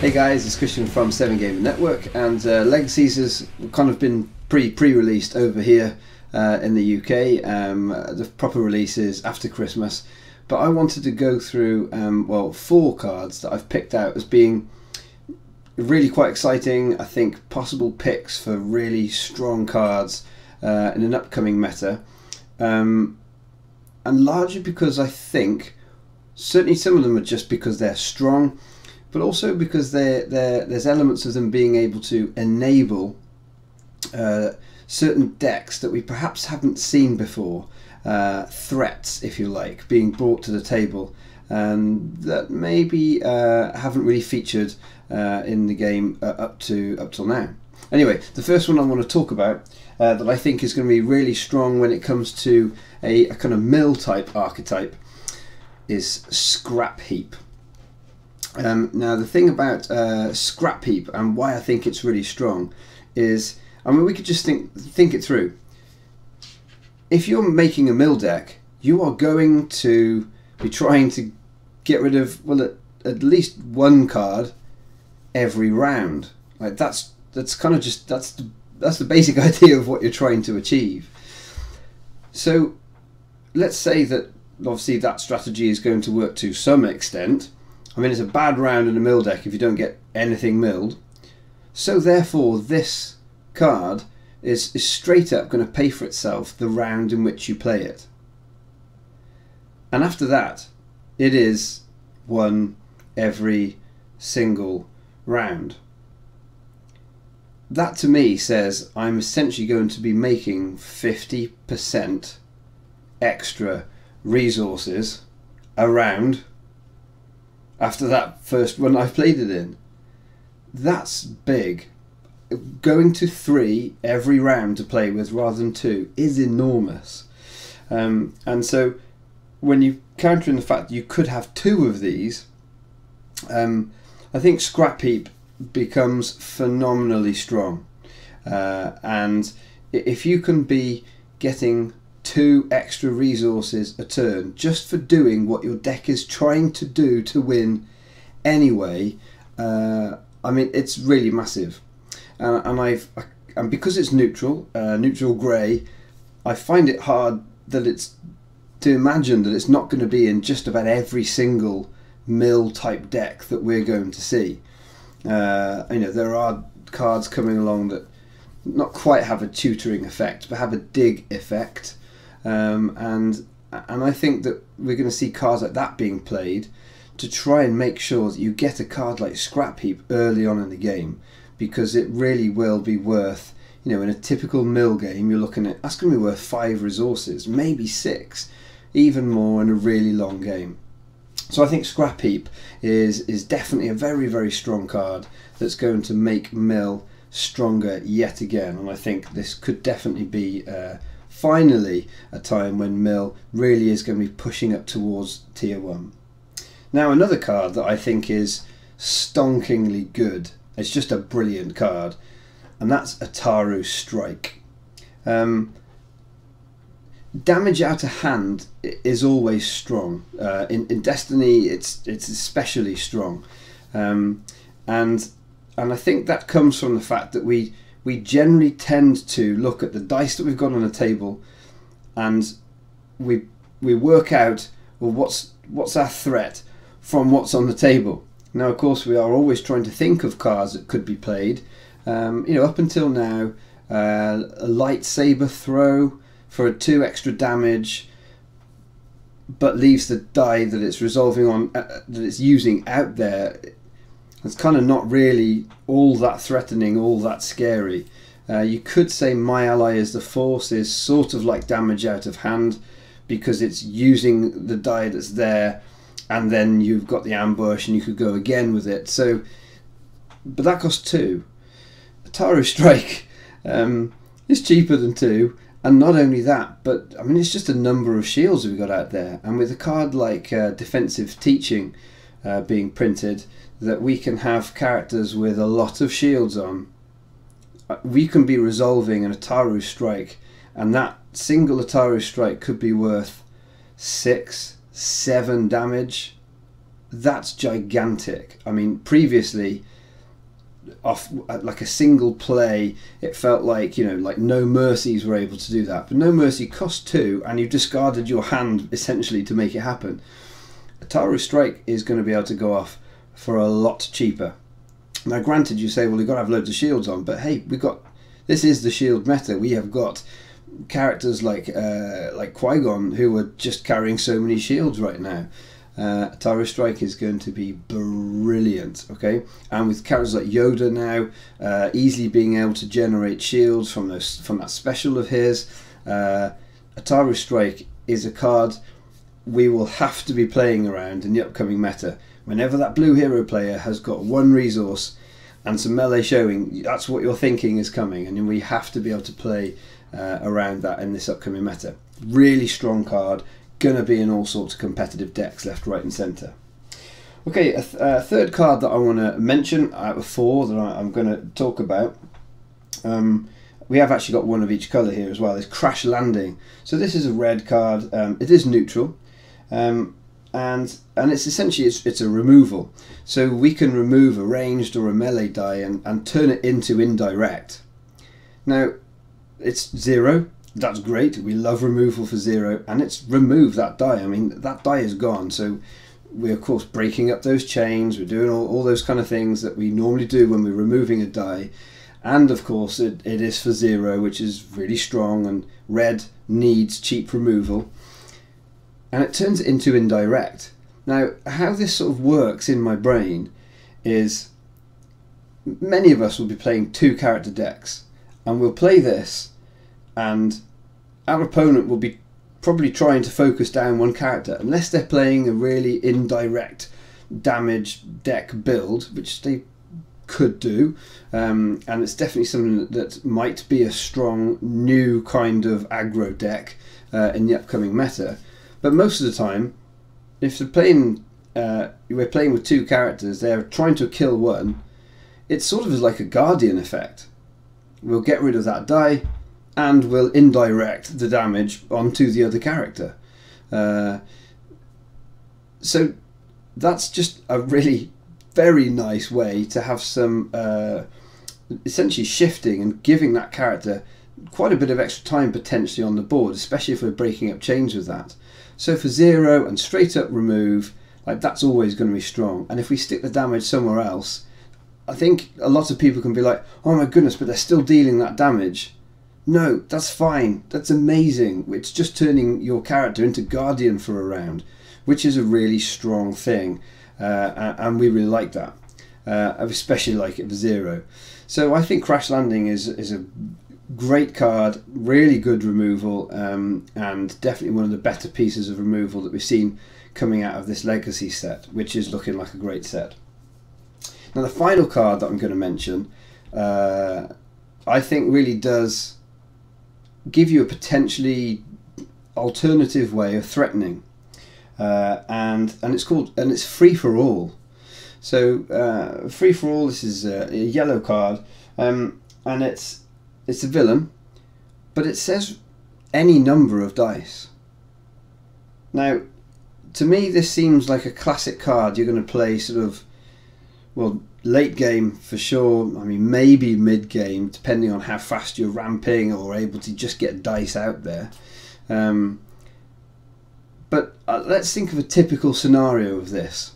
Hey guys, it's Christian from 7 Gaming Network, and Legacies has kind of been pre-released over here in the UK. The proper release is after Christmas, but I wanted to go through well, 4 cards that I've picked out as being really quite exciting. I think possible picks for really strong cards in an upcoming meta, and largely because I think certainly some of them are just because they're strong, but also because there's elements of them being able to enable certain decks that we perhaps haven't seen before, threats, if you like, being brought to the table, and that maybe haven't really featured in the game up till now. Anyway, the first one I want to talk about that I think is going to be really strong when it comes to a kind of mill type archetype is Scrapheap. Now the thing about Scrapheap and why I think it's really strong is, I mean, we could just think it through. If you're making a mill deck, you are going to be trying to get rid of, well, at least one card every round. Like that's kind of just that's the basic idea of what you're trying to achieve. So let's say that obviously that strategy is going to work to some extent. I mean, it's a bad round in a mill deck if you don't get anything milled. So therefore this card is straight up going to pay for itself the round in which you play it. And after that, it is one every single round. That to me says I'm essentially going to be making 50% extra resources a round after that first run I've played it in. That's big. Going to 3 every round to play with rather than 2 is enormous. And so when you counter in the fact that you could have 2 of these, I think Scrapheap becomes phenomenally strong. And if you can be getting 2 extra resources a turn just for doing what your deck is trying to do to win anyway, I mean, it's really massive. And because it's neutral grey, I find it hard to imagine that it's not going to be in just about every single mill type deck that we're going to see. You know, there are cards coming along that not quite have a tutoring effect but have a dig effect. And I think that we're going to see cards like that being played to try and make sure that you get a card like Scrapheap early on in the game, because it really will be worth, you know, in a typical mill game you're looking at, that's going to be worth 5 resources, maybe 6, even more in a really long game. So I think Scrapheap is definitely a very, very strong card that's going to make mill stronger yet again, and I think this could definitely be finally a time when mill really is going to be pushing up towards tier 1. Now another card that I think is stonkingly good, it's just a brilliant card, and that's a Taro Strike. Damage out of hand is always strong. In Destiny it's especially strong, and I think that comes from the fact that we generally tend to look at the dice that we've got on the table, and we work out, well, what's our threat from what's on the table. Now of course we are always trying to think of cards that could be played. You know, up until now, a lightsaber throw for 2 extra damage but leaves the die that it's resolving on, that it's using out there. It's kind of not really all that threatening, all that scary. You could say My Ally is the Force is sort of like damage out of hand, because it's using the die that's there, and then you've got the ambush and you could go again with it. So, but that costs 2. Taro Strike is cheaper than 2, and not only that, but I mean, it's just a number of shields we've got out there, and with a card like Defensive Teaching being printed, that we can have characters with a lot of shields on, we can be resolving an Taro Strike, and that single Taro Strike could be worth 6-7 damage. That's gigantic. I mean, previously off like a single play. It felt like, you know, like No Mercies were able to do that, but No Mercy cost 2 and you discarded your hand essentially to make it happen. A Taro Strike is going to be able to go off for a lot cheaper. Now granted, you say, well, you've got to have loads of shields on, but hey, this is the shield meta. We have got characters like Qui-Gon who are just carrying so many shields right now. Taro Strike is going to be brilliant, okay? And with characters like Yoda now, easily being able to generate shields from that special of his, a Taro Strike is a card we will have to be playing around in the upcoming meta. Whenever that blue hero player has got 1 resource and some melee showing, that's what you're thinking is coming, and we have to be able to play around that in this upcoming meta. Really strong card, going to be in all sorts of competitive decks left, right and centre. Okay, a third card that I want to mention out of 4 that I'm going to talk about, we have actually got 1 of each colour here as well, is Crash Landing. So this is a red card, it is neutral, and it's essentially it's a removal. So we can remove a ranged or a melee die and turn it into indirect. Now it's 0, that's great, we love removal for 0, and it's remove that die. I mean, that die is gone, so we're of course breaking up those chains, we're doing all those kind of things that we normally do when we're removing a die, and of course it is for 0, which is really strong, and red needs cheap removal, and it turns it into indirect. Now how this sort of works in my brain is, many of us will be playing 2 character decks, and we'll play this and our opponent will be probably trying to focus down 1 character, unless they're playing a really indirect damage deck build, which they could do, and it's definitely something that might be a strong new kind of aggro deck in the upcoming meta. But most of the time, if they're playing, we're playing with 2 characters, they're trying to kill 1, it sort of is like a Guardian effect. We'll get rid of that die and we'll indirect the damage onto the other character. So that's just a really very nice way to have some essentially shifting and giving that character quite a bit of extra time potentially on the board, especially if we're breaking up chains with that. So for 0 and straight up remove, like, that's always going to be strong. And if we stick the damage somewhere else, I think a lot of people can be like, oh my goodness, but they're still dealing that damage. No, that's fine, that's amazing. It's just turning your character into Guardian for a round, which is a really strong thing, and we really like that. I especially like it for 0. So I think Crash Landing is a great card, really good removal, and definitely one of the better pieces of removal that we've seen coming out of this Legacy set, which is looking like a great set. Now the final card that I'm going to mention, I think really does give you a potentially alternative way of threatening, and it's free for all. So free for all, this is a yellow card, and it's a villain, but it says any number of dice. Now to me this seems like a classic card you're going to play sort of, well, late game for sure, I mean maybe mid game, depending on how fast you're ramping or able to just get dice out there. But let's think of a typical scenario of this.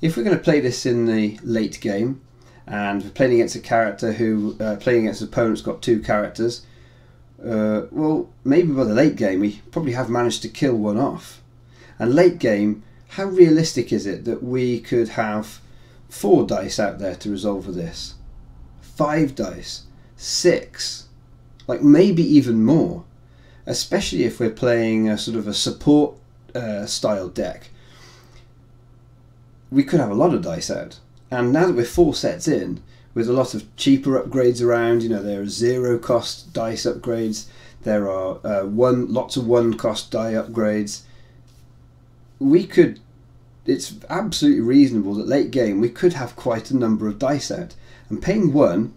If we're going to play this in the late game, and we're playing against a character who, playing against an opponent's got 2 characters, well, maybe by the late game we probably have managed to kill 1 off. And late game, how realistic is it that we could have 4 dice out there to resolve with this? 5 dice? 6? Like maybe even more. Especially if we're playing a sort of a support style deck. We could have a lot of dice out. And now that we're 4 sets in, with a lot of cheaper upgrades around, you know, there are 0 cost dice upgrades, there are lots of 1 cost die upgrades. It's absolutely reasonable that late game we could have quite a number of dice out, and paying 1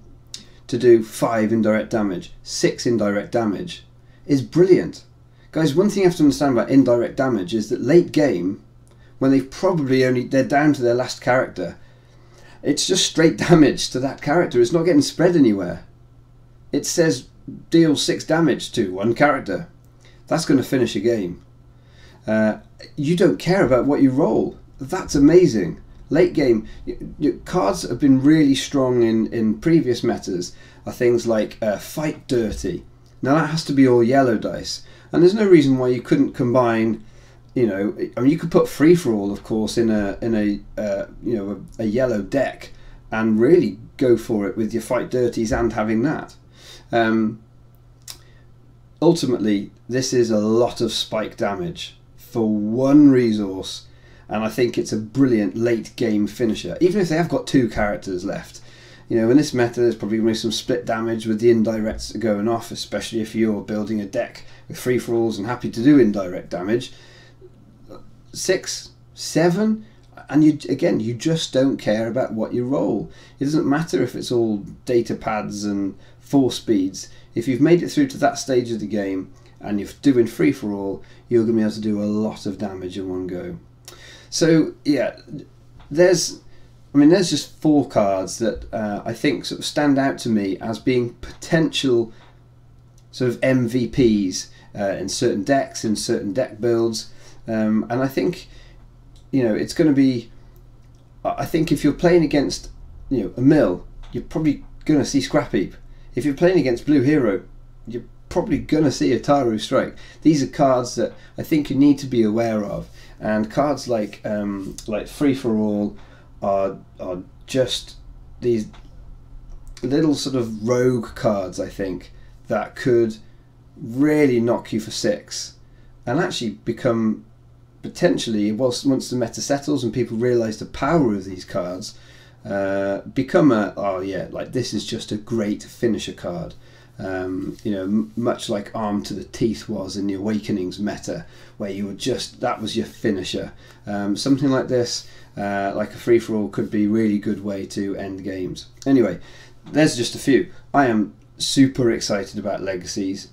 to do 5 indirect damage, 6 indirect damage is brilliant. Guys, one thing you have to understand about indirect damage is that late game, when they're down to their last character, it's just straight damage to that character. It's not getting spread anywhere. It says deal 6 damage to one character. That's going to finish a game. You don't care about what you roll. That's amazing. Late game, your cards have been really strong in previous metas are things like Fight Dirty. Now that has to be all yellow dice, and there's no reason why you couldn't combine. You know, I mean, you could put Free for All, of course, in a yellow deck, and really go for it with your Fight Dirties and having that. Ultimately, this is a lot of spike damage for one resource, and I think it's a brilliant late game finisher, even if they have got 2 characters left. You know, in this meta there's probably going to be some split damage with the indirects going off, especially if you're building a deck with free-for-alls and happy to do indirect damage. 6, 7, and you just don't care about what you roll. It doesn't matter if it's all data pads and 4 speeds. If you've made it through to that stage of the game and you're doing free-for-all, you're going to be able to do a lot of damage in one go. So yeah, there's just 4 cards that I think sort of stand out to me as being potential sort of MVPs in certain decks, in certain deck builds, and I think, you know, it's going to be. I think if you're playing against, you know, a mill, you're probably going to see Scrapheap. If you're playing against Blue Hero, you're probably going to see a Taro Strike. These are cards that I think you need to be aware of, and cards like Free for All are just these little sort of rogue cards, I think, that could really knock you for 6 and actually become potentially, once the meta settles and people realise the power of these cards, become this is just a great finisher card. You know, much like Armed to the Teeth was in the Awakenings meta, where you would that was your finisher. Something like this, like a free-for-all, could be a really good way to end games. Anyway, there's just a few. I am super excited about Legacies.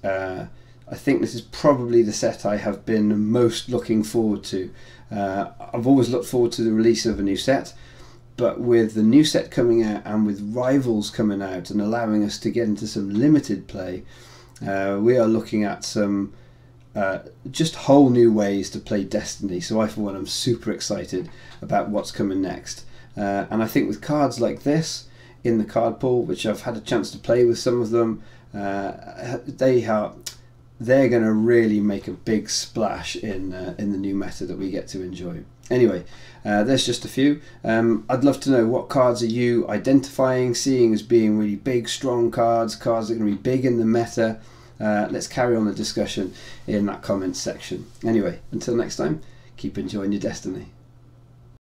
I think this is probably the set I have been most looking forward to. I've always looked forward to the release of a new set, but with the new set coming out and with Rivals coming out and allowing us to get into some limited play, we are looking at some just whole new ways to play Destiny. So I, for one, am super excited about what's coming next. And I think with cards like this in the card pool, which I've had a chance to play with some of them, they're going to really make a big splash in the new meta that we get to enjoy. Anyway, there's just a few. I'd love to know, what cards are you identifying, seeing as being really big, strong cards that are going to be big in the meta. Let's carry on the discussion in that comments section. Anyway, until next time, keep enjoying your Destiny.